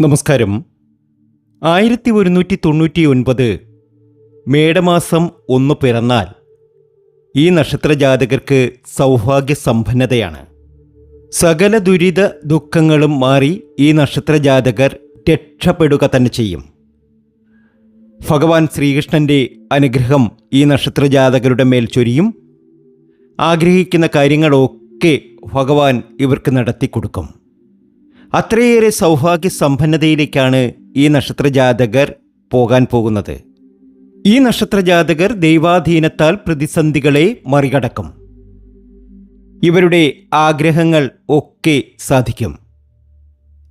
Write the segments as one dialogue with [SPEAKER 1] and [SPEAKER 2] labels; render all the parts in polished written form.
[SPEAKER 1] നമസ്കാരം. 1199 മേടമാസം 1 പിറന്നാൽ ഈ നക്ഷത്രജാതകർക്ക് സൗഭാഗ്യസമ്പന്നതയാണ്. സകല ദുരിത ദുഃഖങ്ങളും മാറി ഈ നക്ഷത്രജാതകർ രക്ഷപ്പെടുക തന്നെ ചെയ്യും. ഭഗവാൻ ശ്രീകൃഷ്ണൻ്റെ അനുഗ്രഹം ഈ നക്ഷത്രജാതകരുടെ മേൽ ചൊരിയും. ആഗ്രഹിക്കുന്ന കാര്യങ്ങളൊക്കെ ഭഗവാൻ ഇവർക്ക് നടത്തിക്കൊടുക്കും. അത്രയേറെ സൗഭാഗ്യസമ്പന്നതയിലേക്കാണ് ഈ നക്ഷത്രജാതകർ പോകാൻ പോകുന്നത്. ഈ നക്ഷത്രജാതകർ ദൈവാധീനത്താൽ പ്രതിസന്ധികളെ മറികടക്കും. ഇവരുടെ ആഗ്രഹങ്ങൾ ഒക്കെ സാധിക്കും.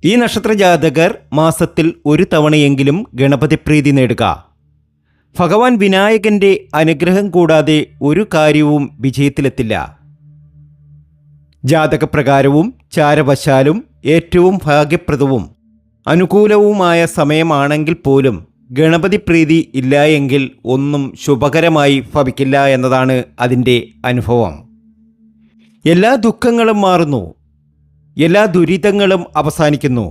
[SPEAKER 1] ഈ നക്ഷത്രജാതകർ മാസത്തിൽ ഒരു തവണയെങ്കിലും ഗണപതി പ്രീതി നേടുക. ഭഗവാൻ വിനായകൻ്റെ അനുഗ്രഹം കൂടാതെ ഒരു കാര്യവും വിജയത്തിലെത്തില്ല. ജാതകപ്രകാരവും ചാരവശാലും ഏറ്റവും ഭാഗ്യപ്രദവും അനുകൂലവുമായ സമയമാണെങ്കിൽ പോലും ഗണപതി പ്രീതി ഇല്ല എങ്കിൽ ഒന്നും ശുഭകരമായി ഭവിക്കില്ല എന്നതാണ് അതിൻ്റെ അനുഭവം. എല്ലാ ദുഃഖങ്ങളും മാറുന്നു, എല്ലാ ദുരിതങ്ങളും അവസാനിക്കുന്നു.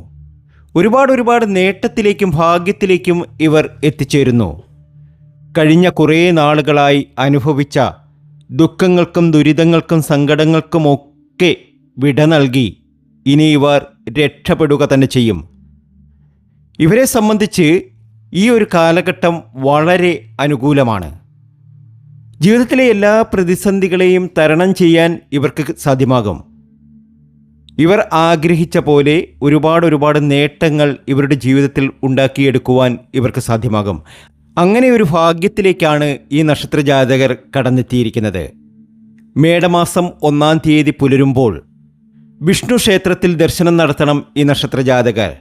[SPEAKER 1] ഒരുപാട് നേട്ടത്തിലേക്കും ഭാഗ്യത്തിലേക്കും ഇവർ എത്തിച്ചേരുന്നു. കഴിഞ്ഞ കുറേ നാളുകളായി അനുഭവിച്ച ദുഃഖങ്ങൾക്കും ദുരിതങ്ങൾക്കും സങ്കടങ്ങൾക്കുമൊക്കെ വിട നൽകി ഇനി ഇവർ രക്ഷപ്പെടുക തന്നെ ചെയ്യും. ഇവരെ സംബന്ധിച്ച് ഈ ഒരു കാലഘട്ടം വളരെ അനുകൂലമാണ്. ജീവിതത്തിലെ എല്ലാ പ്രതിസന്ധികളെയും തരണം ചെയ്യാൻ ഇവർക്ക് സാധ്യമാകും. ഇവർ ആഗ്രഹിച്ച പോലെ ഒരുപാട് നേട്ടങ്ങൾ ഇവരുടെ ജീവിതത്തിൽ ഉണ്ടാക്കിയെടുക്കുവാൻ ഇവർക്ക് സാധ്യമാകും. അങ്ങനെ ഒരു ഭാഗ്യത്തിലേക്കാണ് ഈ നക്ഷത്രജാതകർ കടന്നെത്തിയിരിക്കുന്നത്. മേടമാസം 1-ാം തീയതി പുലരുമ്പോൾ വിഷ്ണു ക്ഷേത്രത്തിൽ ദർശനം നടത്തണം ഈ നക്ഷത്രജാതകർ.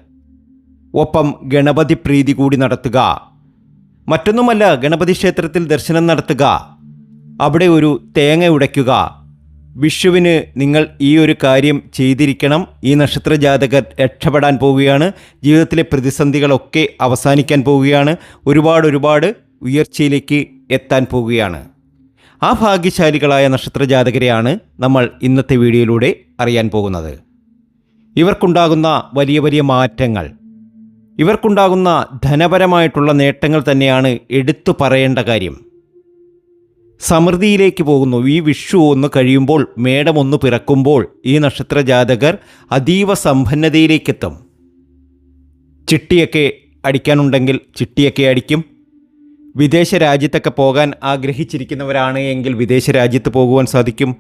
[SPEAKER 1] ഒപ്പം ഗണപതി പ്രീതി കൂടി നടത്തുക. മറ്റൊന്നുമല്ല, ഗണപതി ക്ഷേത്രത്തിൽ ദർശനം നടത്തുക, അവിടെ ഒരു തേങ്ങ ഉടയ്ക്കുക. വിഷുവിന് നിങ്ങൾ ഈ ഒരു കാര്യം ചെയ്തിരിക്കണം. ഈ നക്ഷത്രജാതകർ രക്ഷപ്പെടാൻ പോവുകയാണ്. ജീവിതത്തിലെ പ്രതിസന്ധികളൊക്കെ അവസാനിക്കാൻ പോവുകയാണ്. ഒരുപാട് ഉയർച്ചയിലേക്ക് എത്താൻ പോവുകയാണ്. ആ ഭാഗ്യശാലികളായ നക്ഷത്രജാതകരെയാണ് നമ്മൾ ഇന്നത്തെ വീഡിയോയിലൂടെ അറിയാൻ പോകുന്നത്. ഇവർക്കുണ്ടാകുന്ന വലിയ മാറ്റങ്ങൾ, ഇവർക്കുണ്ടാകുന്ന ധനപരമായിട്ടുള്ള നേട്ടങ്ങൾ തന്നെയാണ് എടുത്തു പറയേണ്ട കാര്യം. സമൃദ്ധിയിലേക്ക് പോകുന്നു. ഈ വിഷു ഒന്ന് കഴിയുമ്പോൾ, മേടം ഒന്ന് പിറക്കുമ്പോൾ ഈ നക്ഷത്രജാതകർ അതീവ സമ്പന്നതയിലേക്കെത്തും. ചിട്ടിയൊക്കെ അടിക്കാനുണ്ടെങ്കിൽ ചിട്ടിയൊക്കെ അടിക്കും. വിദേശ രാജ്യത്തൊക്കെ പോകാൻ ആഗ്രഹിച്ചിരിക്കുന്നവരാണ് എങ്കിൽ വിദേശ രാജ്യത്ത് പോകുവാൻ സാധിക്കും.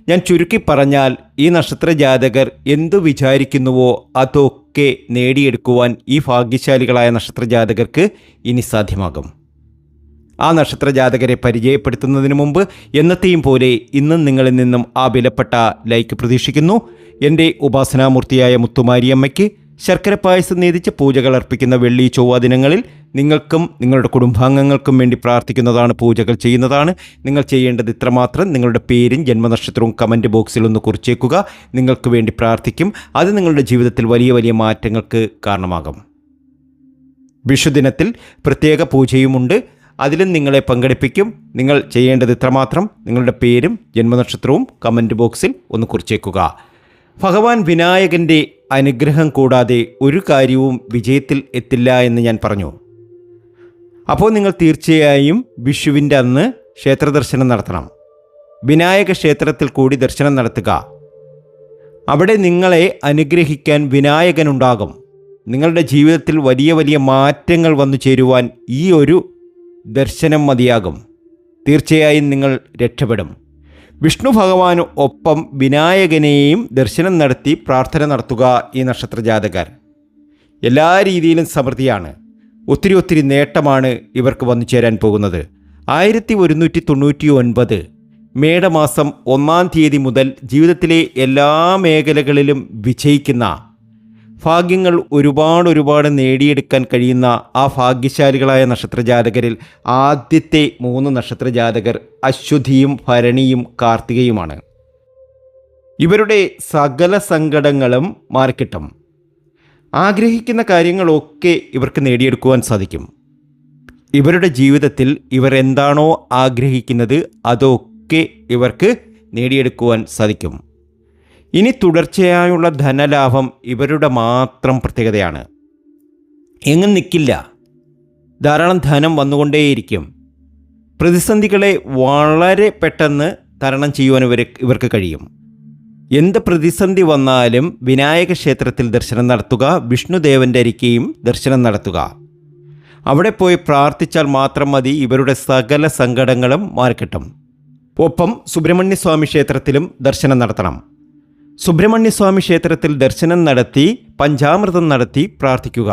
[SPEAKER 1] ഞാൻ ചുരുക്കി പറഞ്ഞാൽ ഈ നക്ഷത്രജാതകർ എന്തു വിചാരിക്കുന്നുവോ അതൊക്കെ നേടിയെടുക്കുവാൻ ഈ ഭാഗ്യശാലികളായ നക്ഷത്രജാതകർക്ക് ഇനി സാധ്യമാകും. ആ നക്ഷത്രജാതകരെ പരിചയപ്പെടുത്തുന്നതിന് മുമ്പ് എന്നത്തെയും പോലെ ഇന്നും നിങ്ങളിൽ നിന്നും ആ വിലപ്പെട്ട ലൈക്ക് പ്രതീക്ഷിക്കുന്നു. എൻ്റെ ഉപാസനാമൂർത്തിയായ മുത്തുമാരിയമ്മയ്ക്ക് ശർക്കര പായസം നേതിച്ച് പൂജകൾ അർപ്പിക്കുന്ന വെള്ളി ചൊവ്വ ദിനങ്ങളിൽ നിങ്ങൾക്കും നിങ്ങളുടെ കുടുംബാംഗങ്ങൾക്കും വേണ്ടി പ്രാർത്ഥിക്കുന്നതാണ്, പൂജകൾ ചെയ്യുന്നതാണ്. നിങ്ങൾ ചെയ്യേണ്ടത് ഇത്രമാത്രം: നിങ്ങളുടെ പേരും ജന്മനക്ഷത്രവും കമൻറ്റ് ബോക്സിൽ ഒന്ന് കുറിച്ചേക്കുക. നിങ്ങൾക്ക് വേണ്ടി പ്രാർത്ഥിക്കും. അത് നിങ്ങളുടെ ജീവിതത്തിൽ വലിയ മാറ്റങ്ങൾക്ക് കാരണമാകും. വിഷുദിനത്തിൽ പ്രത്യേക പൂജയുമുണ്ട്, അതിലും നിങ്ങളെ പങ്കെടുപ്പിക്കും. നിങ്ങൾ ചെയ്യേണ്ടത് ഇത്രമാത്രം: നിങ്ങളുടെ പേരും ജന്മനക്ഷത്രവും കമൻറ്റ് ബോക്സിൽ ഒന്ന് കുറിച്ചേക്കുക. ഭഗവാൻ വിനായകൻ്റെ അനുഗ്രഹം കൂടാതെ ഒരു കാര്യവും വിജയത്തിൽ എത്തില്ല എന്ന് ഞാൻ പറഞ്ഞു. അപ്പോൾ നിങ്ങൾ തീർച്ചയായും വിഷുവിൻ്റെ അന്ന് ക്ഷേത്രദർശനം നടത്തണം. വിനായക ക്ഷേത്രത്തിൽ കൂടി ദർശനം നടത്തുക. അവിടെ നിങ്ങളെ അനുഗ്രഹിക്കാൻ വിനായകനുണ്ടാകും. നിങ്ങളുടെ ജീവിതത്തിൽ വലിയ മാറ്റങ്ങൾ വന്നു ചേരുവാൻ ഈ ഒരു ദർശനം മതിയാകും. തീർച്ചയായും നിങ്ങൾ രക്ഷപ്പെടും. വിഷ്ണു ഭഗവാന് ഒപ്പം വിനായകനെയും ദർശനം നടത്തി പ്രാർത്ഥന നടത്തുക ഈ നക്ഷത്രജാതകർ. എല്ലാ രീതിയിലും സമൃദ്ധിയാണ്. ഒത്തിരി നേട്ടമാണ് ഇവർക്ക് വന്നു ചേരാൻ പോകുന്നത്. 1199 മേടമാസം 1-ാം തീയതി മുതൽ ജീവിതത്തിലെ എല്ലാ മേഖലകളിലും വിജയിക്കുന്ന, ഭാഗ്യങ്ങൾ ഒരുപാട് നേടിയെടുക്കാൻ കഴിയുന്ന ആ ഭാഗ്യശാലികളായ നക്ഷത്രജാതകരിൽ ആദ്യത്തെ 3 നക്ഷത്രജാതകർ അശ്വതിയും ഭരണിയും കാർത്തികയുമാണ്. ഇവരുടെ സകല സങ്കടങ്ങളും മാറിക്കിട്ടും. ആഗ്രഹിക്കുന്ന കാര്യങ്ങളൊക്കെ ഇവർക്ക് നേടിയെടുക്കുവാൻ സാധിക്കും. ഇവരുടെ ജീവിതത്തിൽ ഇവർ എന്താണോ ആഗ്രഹിക്കുന്നത് അതൊക്കെ ഇവർക്ക് നേടിയെടുക്കുവാൻ സാധിക്കും. ഇനി തുടർച്ചയായുള്ള ധനലാഭം ഇവരുടെ മാത്രം പ്രത്യേകതയാണ്. എങ്ങും നിൽക്കില്ല. ധാരാളം ധനം വന്നുകൊണ്ടേയിരിക്കും. പ്രതിസന്ധികളെ വളരെ പെട്ടെന്ന് തരണം ചെയ്യുവാൻ ഇവർക്ക് കഴിയും. എന്ത് പ്രതിസന്ധി വന്നാലും വിനായക ക്ഷേത്രത്തിൽ ദർശനം നടത്തുക, വിഷ്ണുദേവൻ്റെ അരികെയും ദർശനം നടത്തുക. അവിടെ പോയി പ്രാർത്ഥിച്ചാൽ മാത്രം മതി, ഇവരുടെ സകല സങ്കടങ്ങളും മാറിക്കിട്ടും. ഒപ്പം സുബ്രഹ്മണ്യസ്വാമി ക്ഷേത്രത്തിലും ദർശനം നടത്തണം. സുബ്രഹ്മണ്യസ്വാമി ക്ഷേത്രത്തിൽ ദർശനം നടത്തി പഞ്ചാമൃതം നടത്തി പ്രാർത്ഥിക്കുക.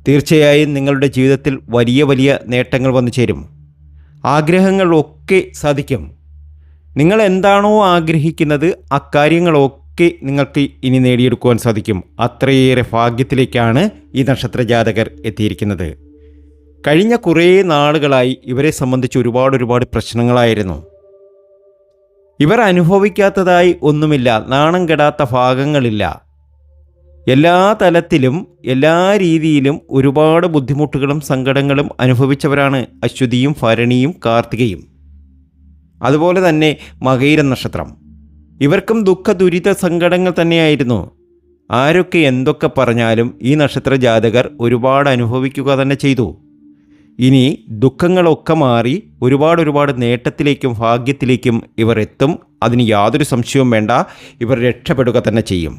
[SPEAKER 1] തീർച്ചയായും നിങ്ങളുടെ ജീവിതത്തിൽ വലിയ വലിയ നേട്ടങ്ങൾ വന്നു ചേരും. ആഗ്രഹങ്ങളൊക്കെ സാധിക്കും. നിങ്ങൾ എന്താണോ ആഗ്രഹിക്കുന്നത് അക്കാര്യങ്ങളൊക്കെ നിങ്ങൾക്ക് ഇനി നേടിയെടുക്കുവാൻ സാധിക്കും. അത്രയേറെ ഭാഗ്യത്തിലേക്കാണ് ഈ നക്ഷത്ര ജാതകർ എത്തിയിരിക്കുന്നത്. കഴിഞ്ഞ കുറേ നാളുകളായി ഇവരെ സംബന്ധിച്ച് ഒരുപാട് പ്രശ്നങ്ങളായിരുന്നു. ഇവർ അനുഭവിക്കാത്തതായി ഒന്നുമില്ല, നാണം കെടാത്ത ഭാഗങ്ങളില്ല. എല്ലാ തലത്തിലും എല്ലാ രീതിയിലും ഒരുപാട് ബുദ്ധിമുട്ടുകളും സങ്കടങ്ങളും അനുഭവിച്ചവരാണ് അശ്വതിയും ഭരണിയും കാർത്തികയും. അതുപോലെ തന്നെ മകയിര നക്ഷത്രം. ഇവർക്കും ദുഃഖ ദുരിത സങ്കടങ്ങൾ തന്നെയായിരുന്നു. ആരൊക്കെ എന്തൊക്കെ പറഞ്ഞാലും ഈ നക്ഷത്ര ജാതകർ ഒരുപാട് അനുഭവിക്കുക തന്നെ ചെയ്തു. ഇനി ദുഃഖങ്ങളൊക്കെ മാറി ഒരുപാട് നേട്ടത്തിലേക്കും ഭാഗ്യത്തിലേക്കും ഇവർ എത്തും. അതിന് യാതൊരു സംശയവും വേണ്ട. ഇവർ രക്ഷപ്പെടുക തന്നെ ചെയ്യും.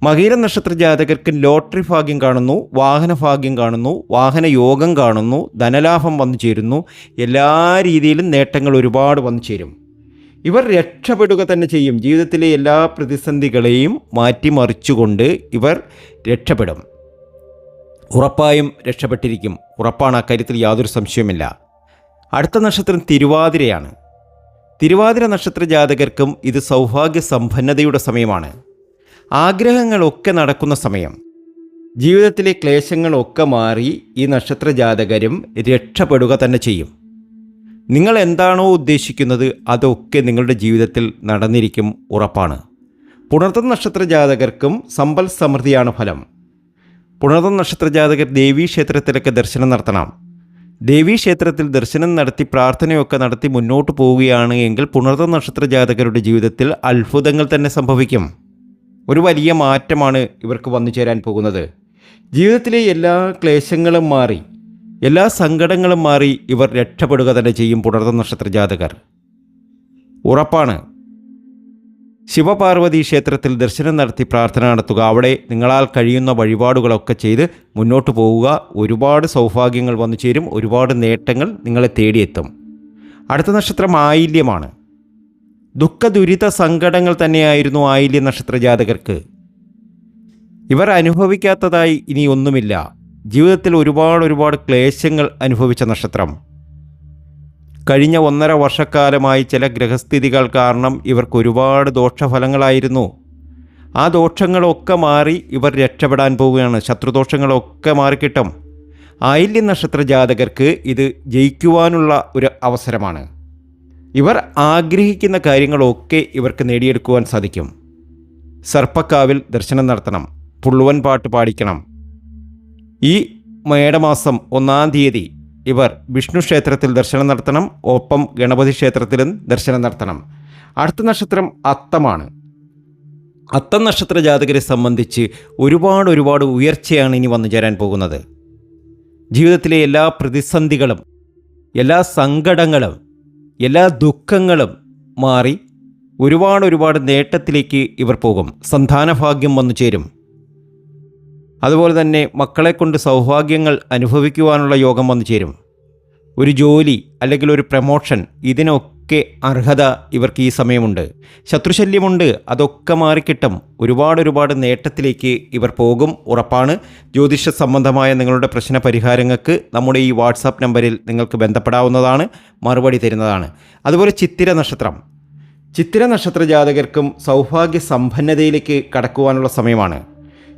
[SPEAKER 1] മകയിര നക്ഷത്ര ജാതകർക്ക് ലോട്ടറി ഭാഗ്യം കാണുന്നു, വാഹന ഭാഗ്യം കാണുന്നു, വാഹന യോഗം കാണുന്നു, ധനലാഭം വന്നു ചേരുന്നു. എല്ലാ രീതിയിലും നേട്ടങ്ങൾ ഒരുപാട് വന്നു ചേരും. ഇവർ രക്ഷപ്പെടുക തന്നെ ചെയ്യും. ജീവിതത്തിലെ എല്ലാ പ്രതിസന്ധികളെയും മാറ്റിമറിച്ചുകൊണ്ട് ഇവർ രക്ഷപ്പെടും. ഉറപ്പായും രക്ഷപ്പെട്ടിരിക്കും. ഉറപ്പാണ്, അക്കാര്യത്തിൽ യാതൊരു സംശയവുമില്ല. അടുത്ത നക്ഷത്രം തിരുവാതിരയാണ്. തിരുവാതിര നക്ഷത്ര ജാതകർക്കും ഇത് സൗഭാഗ്യ സമ്പന്നതയുടെ സമയമാണ്. ആഗ്രഹങ്ങളൊക്കെ നടക്കുന്ന സമയം. ജീവിതത്തിലെ ക്ലേശങ്ങളൊക്കെ മാറി ഈ നക്ഷത്ര ജാതകരും രക്ഷപ്പെടുക തന്നെ ചെയ്യും. നിങ്ങൾ എന്താണോ ഉദ്ദേശിക്കുന്നത് അതൊക്കെ നിങ്ങളുടെ ജീവിതത്തിൽ നടന്നിരിക്കും, ഉറപ്പാണ്. പുണർതം നക്ഷത്ര ജാതകർക്കും സമ്പൽ സമൃദ്ധിയാണ് ഫലം. പുണർതം നക്ഷത്ര ജാതകർ ദേവീക്ഷേത്രത്തിലൊക്കെ ദർശനം നടത്തണം. ദേവീക്ഷേത്രത്തിൽ ദർശനം നടത്തി പ്രാർത്ഥനയൊക്കെ നടത്തി മുന്നോട്ട് പോവുകയാണ് എങ്കിൽ പുണർതം നക്ഷത്ര ജാതകരുടെ ജീവിതത്തിൽ അത്ഭുതങ്ങൾ തന്നെ സംഭവിക്കും. ഒരു വലിയ മാറ്റമാണ് ഇവർക്ക് വന്നു ചേരാൻ പോകുന്നത്. ജീവിതത്തിലെ എല്ലാ ക്ലേശങ്ങളും മാറി, എല്ലാ സങ്കടങ്ങളും മാറി ഇവർ രക്ഷപ്പെടുക തന്നെ ചെയ്യും. പുണർതം നക്ഷത്ര ജാതകർ ഉറപ്പാണ്. ശിവപാർവതി ക്ഷേത്രത്തിൽ ദർശനം നടത്തി പ്രാർത്ഥന നടത്തുക. അവിടെ നിങ്ങളാൽ കഴിയുന്ന വഴിപാടുകളൊക്കെ ചെയ്ത് മുന്നോട്ട് പോവുക. ഒരുപാട് സൗഭാഗ്യങ്ങൾ വന്നു ചേരും. ഒരുപാട് നേട്ടങ്ങൾ നിങ്ങളെ തേടിയെത്തും. അടുത്ത നക്ഷത്രം ആയില്യമാണ്. ദുഃഖ ദുരിത സങ്കടങ്ങൾ തന്നെയായിരുന്നു ആയില്യ നക്ഷത്ര ജാതകർക്ക്. ഇവർ അനുഭവിക്കാത്തതായി ഇനി ഒന്നുമില്ല. ജീവിതത്തിൽ ഒരുപാട് ക്ലേശങ്ങൾ അനുഭവിച്ച നക്ഷത്രം. കഴിഞ്ഞ 1.5 വർഷക്കാലമായി ചില ഗ്രഹസ്ഥിതികൾ കാരണം ഇവർക്ക് ഒരുപാട് ദോഷഫലങ്ങളായിരുന്നു. ആ ദോഷങ്ങളൊക്കെ മാറി ഇവർ രക്ഷപ്പെടാൻ പോവുകയാണ്. ശത്രുദോഷങ്ങളൊക്കെ മാറിക്കിട്ടും. ആയില്യ നക്ഷത്ര ജാതകർക്ക് ഇത് ജയിക്കുവാനുള്ള ഒരു അവസരമാണ്. ഇവർ ആഗ്രഹിക്കുന്ന കാര്യങ്ങളൊക്കെ ഇവർക്ക് നേടിയെടുക്കുവാൻ സാധിക്കും. സർപ്പക്കാവിൽ ദർശനം നടത്തണം. പുള്ളുവൻ പാട്ട് പാടിക്കണം. ഈ മേടമാസം 1-ാം തീയതി ഇവർ വിഷ്ണു ക്ഷേത്രത്തിൽ ദർശനം നടത്തണം. ഒപ്പം ഗണപതി ക്ഷേത്രത്തിലും ദർശനം നടത്തണം. അടുത്ത നക്ഷത്രം അത്തമാണ്. അത്തം നക്ഷത്ര ജാതകരെ സംബന്ധിച്ച് ഒരുപാട് ഉയർച്ചയാണ് ഇനി വന്നു ചേരാൻ പോകുന്നത്. ജീവിതത്തിലെ എല്ലാ പ്രതിസന്ധികളും, എല്ലാ സങ്കടങ്ങളും, എല്ലാ ദുഃഖങ്ങളും മാറി ഒരുപാട് നേട്ടത്തിലേക്ക് ഇവർ പോകും. സന്താനഭാഗ്യം വന്നു ചേരും. അതുപോലെ തന്നെ മക്കളെക്കൊണ്ട് സൗഭാഗ്യങ്ങൾ അനുഭവിക്കുവാനുള്ള യോഗം വന്നു ചേരും. ഒരു ജോലി അല്ലെങ്കിൽ ഒരു പ്രമോഷൻ, ഇതിനൊക്കെ അർഹത ഇവർക്ക് ഈ സമയമുണ്ട്. ശത്രുശല്യമുണ്ട്, അതൊക്കെ മാറിക്കിട്ടും. ഒരുപാട് നേട്ടത്തിലേക്ക് ഇവർ പോകും, ഉറപ്പാണ്. ജ്യോതിഷ സംബന്ധമായ നിങ്ങളുടെ പ്രശ്ന പരിഹാരങ്ങൾക്ക് നമ്മുടെ ഈ വാട്സാപ്പ് നമ്പറിൽ നിങ്ങൾക്ക് ബന്ധപ്പെടാവുന്നതാണ്. മറുപടി തരുന്നതാണ്. അതുപോലെ ചിത്തിര നക്ഷത്രം. ചിത്തിര നക്ഷത്ര ജാതകർക്കും സൗഭാഗ്യ സമ്പന്നതയിലേക്ക് കടക്കുവാനുള്ള സമയമാണ്.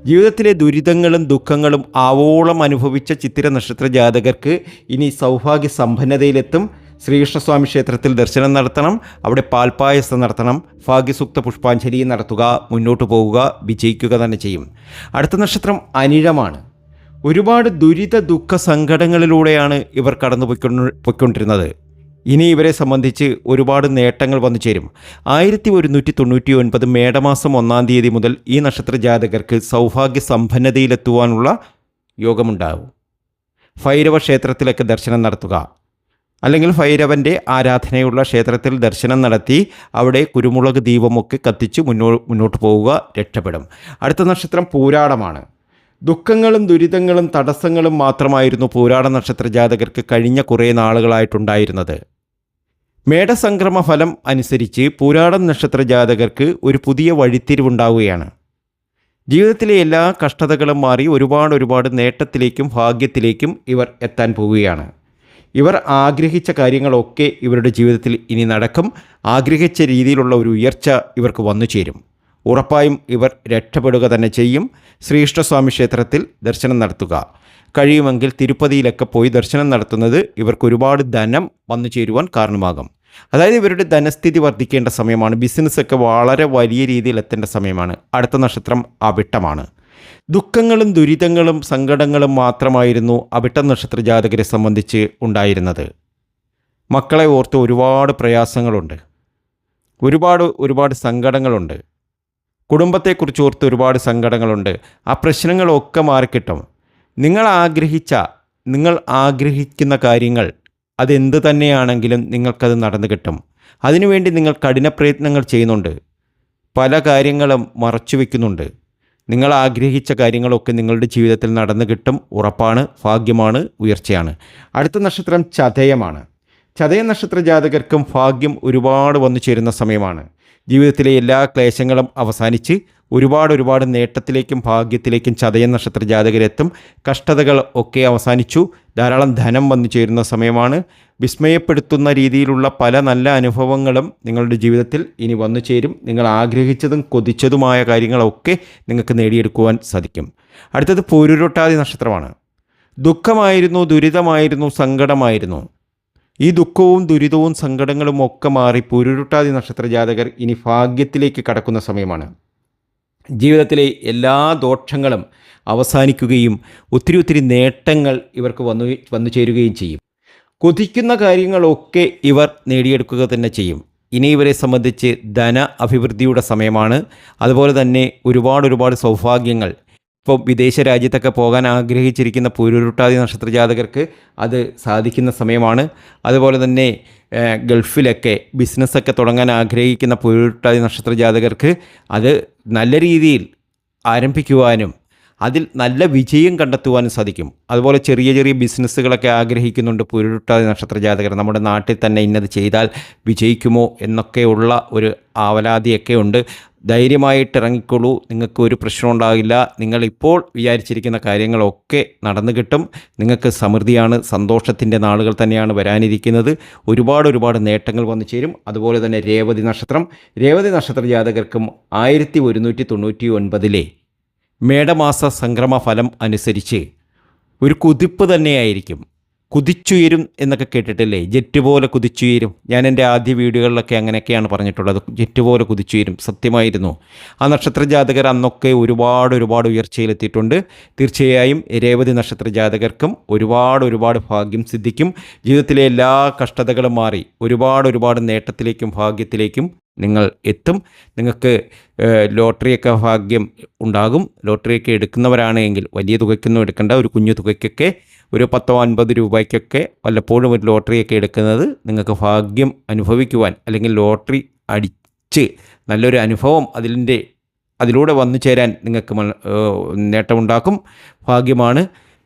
[SPEAKER 1] ജീവിതത്തിലെ ദുരിതങ്ങളും ദുഃഖങ്ങളും ആവോളം അനുഭവിച്ച ചിത്തിര നക്ഷത്ര ജാതകർക്ക് ഇനി സൗഭാഗ്യ സമ്പന്നതയിലെത്തും. ശ്രീകൃഷ്ണസ്വാമി ക്ഷേത്രത്തിൽ ദർശനം നടത്തണം. അവിടെ പാൽപ്പായസം നടത്തണം. ഭാഗ്യസൂക്ത പുഷ്പാഞ്ജലി നടത്തുക. മുന്നോട്ട് പോവുക. വിജയിക്കുക തന്നെ ചെയ്യും. അടുത്ത നക്ഷത്രം അനിഴമാണ്. ഒരുപാട് ദുരിത ദുഃഖ സങ്കടങ്ങളിലൂടെയാണ് ഇവർ കടന്നു പോയിക്കൊണ്ടിരുന്നത്. ഇനി ഇവരെ സംബന്ധിച്ച് ഒരുപാട് നേട്ടങ്ങൾ വന്നു ചേരും. 1199 മേടമാസം 1-ാം തീയതി മുതൽ ഈ നക്ഷത്ര ജാതകർക്ക് സൗഭാഗ്യ സമ്പന്നതയിലെത്തുവാനുള്ള യോഗമുണ്ടാവും. ഭൈരവ ക്ഷേത്രത്തിലൊക്കെ ദർശനം നടത്തുക, അല്ലെങ്കിൽ ഭൈരവൻ്റെ ആരാധനയുള്ള ക്ഷേത്രത്തിൽ ദർശനം നടത്തി അവിടെ കുരുമുളക് ദീപമൊക്കെ കത്തിച്ച് മുന്നോട്ട് പോവുക, രക്ഷപ്പെടും. അടുത്ത നക്ഷത്രം പൂരാടമാണ്. ദുഃഖങ്ങളും ദുരിതങ്ങളും തടസ്സങ്ങളും മാത്രമായിരുന്നു പൂരാട നക്ഷത്ര ജാതകർക്ക് കഴിഞ്ഞ കുറേ നാളുകളായിട്ടുണ്ടായിരുന്നത്. മേടസംക്രമ ഫലം അനുസരിച്ച് പൂരാടം നക്ഷത്ര ജാതകർക്ക് ഒരു പുതിയ വഴിത്തിരിവുണ്ടാവുകയാണ്. ജീവിതത്തിലെ എല്ലാ കഷ്ടതകളും മാറി ഒരുപാട് നേട്ടത്തിലേക്കും ഭാഗ്യത്തിലേക്കും ഇവർ എത്താൻ പോവുകയാണ്. ഇവർ ആഗ്രഹിച്ച കാര്യങ്ങളൊക്കെ ഇവരുടെ ജീവിതത്തിൽ ഇനി നടക്കും. ആഗ്രഹിച്ച രീതിയിലുള്ള ഒരു ഉയർച്ച ഇവർക്ക് വന്നു ചേരും. ഉറപ്പായും ഇവർ രക്ഷപ്പെടുക തന്നെ ചെയ്യും. ശ്രീകൃഷ്ണസ്വാമി ക്ഷേത്രത്തിൽ ദർശനം നടത്തുക, കഴിയുമെങ്കിൽ തിരുപ്പതിയിലൊക്കെ പോയി ദർശനം നടത്തുന്നത് ഇവർക്ക് ഒരുപാട് ധനം വന്നു ചേരുവാൻ കാരണമാകും. അതായത് ഇവരുടെ ധനസ്ഥിതി വർദ്ധിക്കേണ്ട സമയമാണ്. ബിസിനസ്സൊക്കെ വളരെ വലിയ രീതിയിൽ എത്തേണ്ട സമയമാണ്. അടുത്ത നക്ഷത്രം അവിട്ടമാണ്. ദുഃഖങ്ങളും ദുരിതങ്ങളും സങ്കടങ്ങളും മാത്രമായിരുന്നു അവിട്ടം നക്ഷത്ര ജാതകരെ സംബന്ധിച്ച് ഉണ്ടായിരുന്നത്. മക്കളെ ഓർത്ത് ഒരുപാട് പ്രയാസങ്ങളുണ്ട്, ഒരുപാട് സങ്കടങ്ങളുണ്ട്. കുടുംബത്തെക്കുറിച്ച് ഓർത്ത് ഒരുപാട് സങ്കടങ്ങളുണ്ട്. ആ പ്രശ്നങ്ങളൊക്കെ മാറിക്കിട്ടും. നിങ്ങൾ ആഗ്രഹിക്കുന്ന കാര്യങ്ങൾ അതെന്ത് തന്നെയാണെങ്കിലും നിങ്ങൾക്കത് നടന്നു കിട്ടും. അതിനുവേണ്ടി നിങ്ങൾ കഠിന പ്രയത്നങ്ങൾ ചെയ്യുന്നുണ്ട്, പല കാര്യങ്ങളും മറച്ചു വയ്ക്കുന്നുണ്ട്. നിങ്ങൾ ആഗ്രഹിച്ച കാര്യങ്ങളൊക്കെ നിങ്ങളുടെ ജീവിതത്തിൽ നടന്നു കിട്ടും. ഉറപ്പാണ്, ഭാഗ്യമാണ്, ഉയർച്ചയാണ്. അടുത്ത നക്ഷത്രം ചതയമാണ്. ചതയ നക്ഷത്ര ജാതകർക്കും ഭാഗ്യം ഒരുപാട് വന്നു ചേരുന്ന സമയമാണ്. ജീവിതത്തിലെ എല്ലാ ക്ലേശങ്ങളും അവസാനിച്ച് ഒരുപാട് നേട്ടത്തിലേക്കും ഭാഗ്യത്തിലേക്കും ചതയ നക്ഷത്ര ജാതകരെത്തും. കഷ്ടതകൾ ഒക്കെ അവസാനിച്ചു. ധാരാളം ധനം വന്നു ചേരുന്ന സമയമാണ്. വിസ്മയപ്പെടുത്തുന്ന രീതിയിലുള്ള പല നല്ല അനുഭവങ്ങളും നിങ്ങളുടെ ജീവിതത്തിൽ ഇനി വന്നു ചേരും. നിങ്ങൾ ആഗ്രഹിച്ചതും കൊതിച്ചതുമായ കാര്യങ്ങളൊക്കെ നിങ്ങൾക്ക് നേടിയെടുക്കുവാൻ സാധിക്കും. അടുത്തത് പൂരുരുട്ടാതി നക്ഷത്രമാണ്. ദുഃഖമായിരുന്നു, ദുരിതമായിരുന്നു, സങ്കടമായിരുന്നു. ഈ ദുഃഖവും ദുരിതവും സങ്കടങ്ങളും ഒക്കെ മാറി പൂരുരുട്ടാതി നക്ഷത്ര ജാതകർ ഇനി ഭാഗ്യത്തിലേക്ക് കടക്കുന്ന സമയമാണ്. ജീവിതത്തിലെ എല്ലാ ദോഷങ്ങളും അവസാനിക്കുകയും ഒത്തിരി നേട്ടങ്ങൾ ഇവർക്ക് വന്നു ചേരുകയും ചെയ്യും. കൊതിക്കുന്ന കാര്യങ്ങളൊക്കെ ഇവർ നേടിയെടുക്കുക തന്നെ ചെയ്യും. ഇനി ഇവരെ സംബന്ധിച്ച് ധന അഭിവൃദ്ധിയുടെ സമയമാണ്. അതുപോലെ തന്നെ ഒരുപാട് സൗഭാഗ്യങ്ങൾ. ഇപ്പോൾ വിദേശ രാജ്യത്തൊക്കെ പോകാൻ ആഗ്രഹിച്ചിരിക്കുന്ന പൂരുരുട്ടാതി നക്ഷത്ര ജാതകർക്ക് അത് സാധിക്കുന്ന സമയമാണ്. അതുപോലെ തന്നെ ഗൾഫിലൊക്കെ ബിസിനസ്സൊക്കെ തുടങ്ങാൻ ആഗ്രഹിക്കുന്ന പൂരുരുട്ടാതി നക്ഷത്ര ജാതകർക്ക് അത് നല്ല രീതിയിൽ ആരംഭിക്കുവാനും അതിൽ നല്ല വിജയം കണ്ടെത്തുവാനും സാധിക്കും. അതുപോലെ ചെറിയ ബിസിനസ്സുകളൊക്കെ ആഗ്രഹിക്കുന്നുണ്ട് പൂരുരുട്ടാതി നക്ഷത്ര ജാതകർ. നമ്മുടെ നാട്ടിൽ തന്നെ ഇന്നത് ചെയ്താൽ വിജയിക്കുമോ എന്നൊക്കെയുള്ള ഒരു ആവലാതിയൊക്കെ ഉണ്ട്. ധൈര്യമായിട്ട് ഇറങ്ങിക്കോളൂ, നിങ്ങൾക്ക് ഒരു പ്രശ്നം ഉണ്ടാകില്ല. നിങ്ങളിപ്പോൾ വിചാരിച്ചിരിക്കുന്ന കാര്യങ്ങളൊക്കെ നടന്നു കിട്ടും. നിങ്ങൾക്ക് സമൃദ്ധിയാണ്, സന്തോഷത്തിൻ്റെ നാളുകൾ തന്നെയാണ് വരാനിരിക്കുന്നത്. ഒരുപാട് നേട്ടങ്ങൾ വന്നു ചേരും. അതുപോലെ തന്നെ രേവതി നക്ഷത്ര ജാതകർക്കും 1199 മേടമാസ സംക്രമ ഫലം അനുസരിച്ച് ഒരു കുതിപ്പ് തന്നെയായിരിക്കും. കുതിച്ചുയരും എന്നൊക്കെ കേട്ടിട്ടില്ലേ? ജെറ്റ് പോലെ കുതിച്ചുയരും. ഞാൻ എൻ്റെ ആദ്യ വീഡിയോകളിലൊക്കെ അങ്ങനെയൊക്കെയാണ് പറഞ്ഞിട്ടുള്ളത്. ജെറ്റ് പോലെ കുതിച്ചുയരും. സത്യമായിരുന്നു. ആ നക്ഷത്ര ജാതകർ അന്നൊക്കെ ഒരുപാട് ഉയർച്ചയിലെത്തിയിട്ടുണ്ട്. തീർച്ചയായും രേവതി നക്ഷത്ര ജാതകർക്കും ഒരുപാട് ഭാഗ്യം സിദ്ധിക്കും. ജീവിതത്തിലെ എല്ലാ കഷ്ടതകളും മാറി ഒരുപാട് നേട്ടത്തിലേക്കും ഭാഗ്യത്തിലേക്കും നിങ്ങൾ എത്തും. നിങ്ങൾക്ക് ലോട്ടറിയൊക്കെ ഭാഗ്യം ഉണ്ടാകും. ലോട്ടറിയൊക്കെ എടുക്കുന്നവരാണെങ്കിൽ വലിയ തുകയ്ക്കൊന്നും എടുക്കേണ്ട, ഒരു കുഞ്ഞു തുകയ്ക്കൊക്കെ ഒരു 10-50 രൂപയ്ക്കൊക്കെ വല്ലപ്പോഴും ഒരു ലോട്ടറിയൊക്കെ എടുക്കുന്നത് നിങ്ങൾക്ക് ഭാഗ്യം അനുഭവിക്കുവാൻ, അല്ലെങ്കിൽ ലോട്ടറി അടിച്ച് നല്ലൊരു അനുഭവം അതിലൂടെ വന്നു ചേരാൻ നിങ്ങൾക്ക് നേട്ടമുണ്ടാക്കും. ഭാഗ്യമാണ്.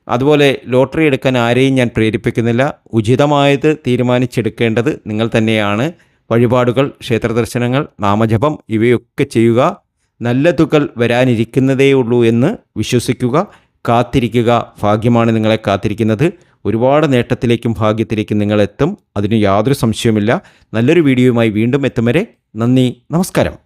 [SPEAKER 1] അതുപോലെ ലോട്ടറി എടുക്കാൻ ആരെയും ഞാൻ പ്രേരിപ്പിക്കുന്നില്ല. ഉചിതമായത് തീരുമാനിച്ചെടുക്കേണ്ടത് നിങ്ങൾ തന്നെയാണ്. വഴിപാടുകൾ, ക്ഷേത്രദർശനങ്ങൾ, നാമജപം ഇവയൊക്കെ ചെയ്യുക. നല്ല തുകകൾ വരാനിരിക്കുന്നതേയുള്ളൂ എന്ന് വിശ്വസിക്കുക. കാത്തിരിക്കുക. ഭാഗ്യമാണ് നിങ്ങളെ കാത്തിരിക്കുന്നത്. ഒരുപാട് നേട്ടത്തിലേക്കും ഭാഗ്യത്തിലേക്കും നിങ്ങളെത്തും. അതിന് യാതൊരു സംശയവുമില്ല. നല്ലൊരു വീഡിയോയുമായി വീണ്ടും എത്തും വരെ നന്ദി, നമസ്കാരം.